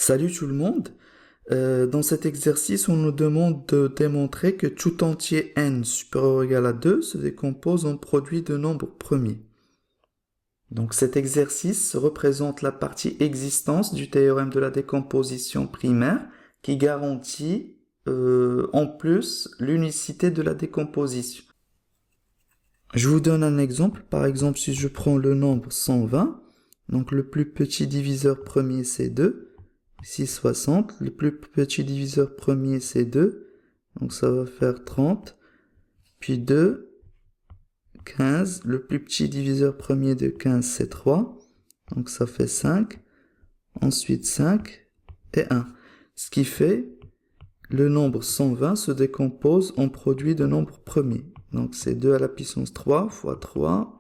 Salut tout le monde. Dans cet exercice, on nous demande de démontrer que tout entier n supérieur ou égal à 2 se décompose en produit de nombres premiers. Donc cet exercice représente la partie existence du théorème de la décomposition primaire qui garantit en plus l'unicité de la décomposition. Je vous donne un exemple. Par exemple, si je prends le nombre 120, donc le plus petit diviseur premier c'est 2. Ici 60, le plus petit diviseur premier c'est 2, donc ça va faire 30, puis 2, 15, le plus petit diviseur premier de 15 c'est 3, donc ça fait 5, ensuite 5 et 1. Ce qui fait, le nombre 120 se décompose en produit de nombres premiers. Donc c'est 2 à la puissance 3 fois 3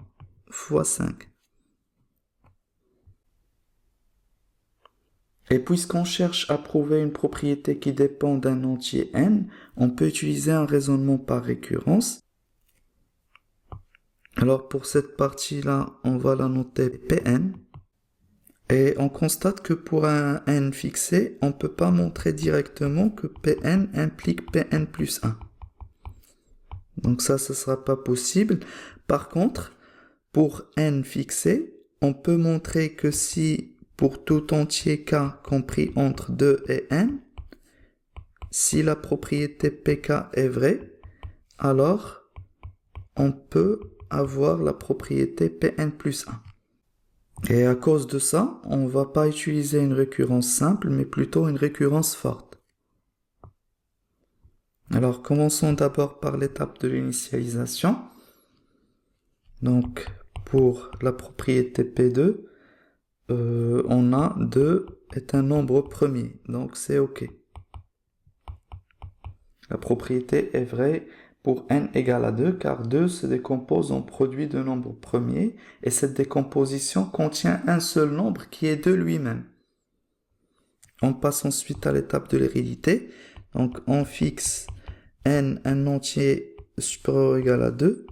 fois 5. Et puisqu'on cherche à prouver une propriété qui dépend d'un entier n, on peut utiliser un raisonnement par récurrence. Alors pour cette partie-là, on va la noter Pn. Et on constate que pour un n fixé, on ne peut pas montrer directement que Pn implique Pn plus 1. Donc ça, ce ne sera pas possible. Par contre, pour n fixé, on peut montrer que si pour tout entier k compris entre 2 et n, si la propriété pk est vraie, alors on peut avoir la propriété Pn plus 1. Et à cause de ça, on ne va pas utiliser une récurrence simple, mais plutôt une récurrence forte. Alors commençons d'abord par l'étape de l'initialisation. Donc pour la propriété P2, on a 2 est un nombre premier, donc c'est OK. La propriété est vraie pour n égale à 2, car 2 se décompose en produit de nombres premiers, et cette décomposition contient un seul nombre qui est 2 lui-même. On passe ensuite à l'étape de l'hérédité. Donc on fixe n un entier supérieur ou égal à 2,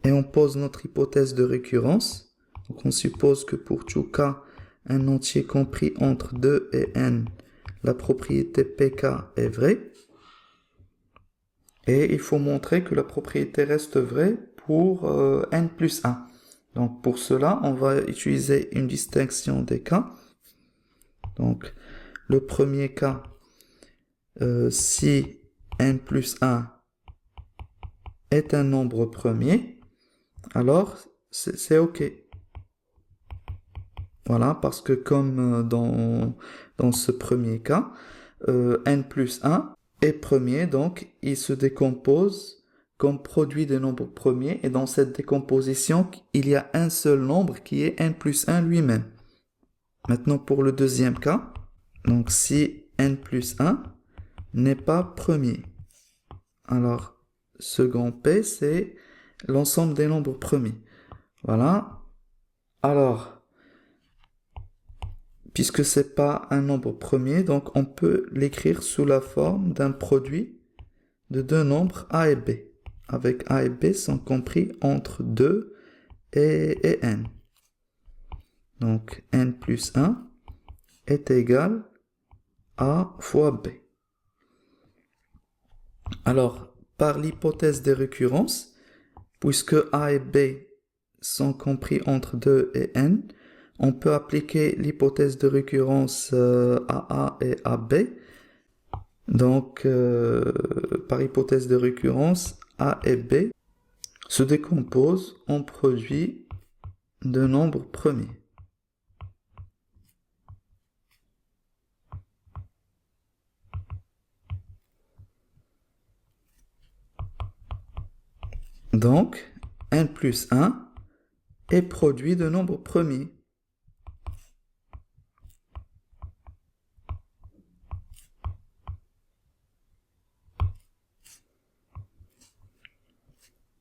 et on pose notre hypothèse de récurrence. Donc on suppose que pour tout cas, un entier compris entre 2 et n, la propriété pk est vraie. Et il faut montrer que la propriété reste vraie pour n plus 1. Donc pour cela, on va utiliser une distinction des cas. Donc le premier cas, si n plus 1 est un nombre premier, alors c'est OK. Voilà, parce que comme dans ce premier cas, n plus 1 est premier, donc il se décompose comme produit des nombres premiers, et dans cette décomposition, il y a un seul nombre qui est n plus 1 lui-même. Maintenant pour le deuxième cas, donc si n plus 1 n'est pas premier, alors second P c'est l'ensemble des nombres premiers. Voilà. Alors, puisque c'est pas un nombre premier, donc on peut l'écrire sous la forme d'un produit de deux nombres a et b, avec a et b sont compris entre 2 et n. Donc n plus 1 est égal à fois b. Alors, par l'hypothèse des récurrences, puisque a et b sont compris entre 2 et n, on peut appliquer l'hypothèse de récurrence à A et à B. Donc, par hypothèse de récurrence, A et B se décomposent en produits de nombres premiers. Donc, n plus 1 est produit de nombres premiers.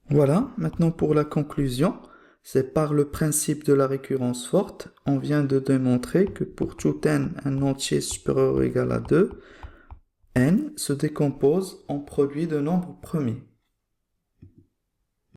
Voilà, maintenant pour la conclusion, c'est par le principe de la récurrence forte, on vient de démontrer que pour tout n, un entier supérieur ou égal à 2, n se décompose en produit de nombres premiers.